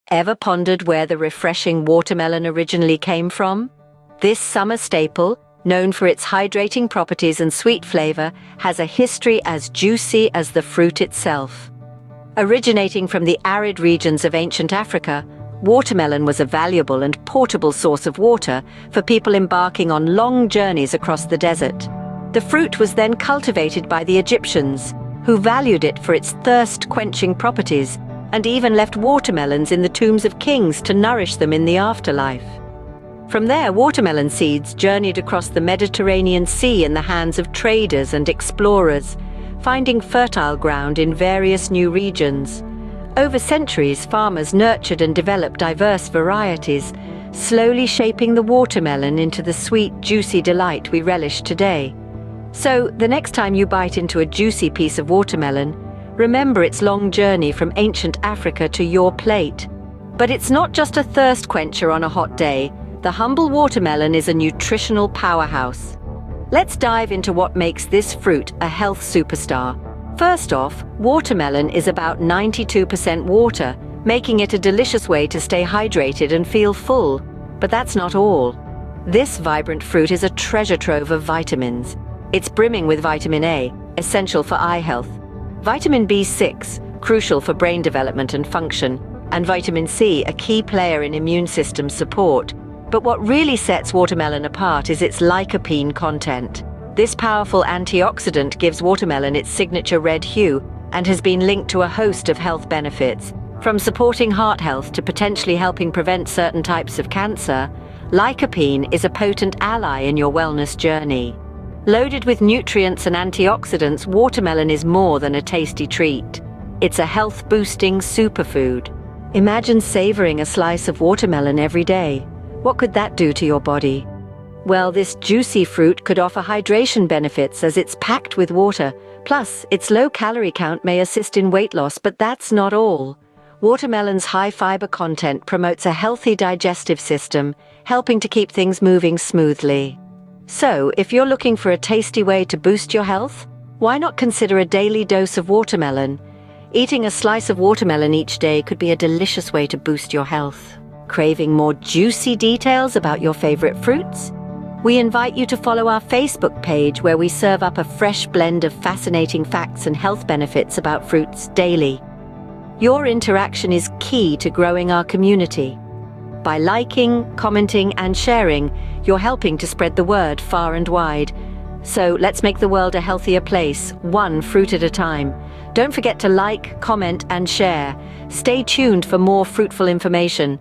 Ever pondered where the refreshing watermelon originally came from? This summer staple, known for its hydrating properties and sweet flavor, has a history as juicy as the fruit itself. Originating from the arid regions of ancient Africa, watermelon was a valuable and portable source of water for people embarking on long journeys across the desert. The fruit was then cultivated by the Egyptians, who valued it for its thirst-quenching properties and even left watermelons in the tombs of kings to nourish them in the afterlife. From there, watermelon seeds journeyed across the Mediterranean Sea in the hands of traders and explorers, finding fertile ground in various new regions. Over centuries, farmers nurtured and developed diverse varieties, slowly shaping the watermelon into the sweet, juicy delight we relish today. So, the next time you bite into a juicy piece of watermelon, remember its long journey from ancient Africa to your plate. But it's not just a thirst quencher on a hot day. The humble watermelon is a nutritional powerhouse. Let's dive into what makes this fruit a health superstar. First off, watermelon is about 92% water, making it a delicious way to stay hydrated and feel full. But that's not all. This vibrant fruit is a treasure trove of vitamins. It's brimming with vitamin A, essential for eye health, vitamin B6, crucial for brain development and function, and vitamin C, a key player in immune system support. But what really sets watermelon apart is its lycopene content. This powerful antioxidant gives watermelon its signature red hue and has been linked to a host of health benefits. From supporting heart health to potentially helping prevent certain types of cancer, lycopene is a potent ally in your wellness journey. Loaded with nutrients and antioxidants, watermelon is more than a tasty treat. It's a health-boosting superfood. Imagine savoring a slice of watermelon every day. What could that do to your body? Well, this juicy fruit could offer hydration benefits as it's packed with water. Plus, its low calorie count may assist in weight loss, but that's not all. Watermelon's high fiber content promotes a healthy digestive system, helping to keep things moving smoothly. So, if you're looking for a tasty way to boost your health, why not consider a daily dose of watermelon? Eating a slice of watermelon each day could be a delicious way to boost your health. Craving more juicy details about your favorite fruits? We invite you to follow our Facebook page, where we serve up a fresh blend of fascinating facts and health benefits about fruits daily. Your interaction is key to growing our community. By liking, commenting, and sharing, you're helping to spread the word far and wide. So let's make the world a healthier place, one fruit at a time. Don't forget to like, comment, and share. Stay tuned for more fruitful information.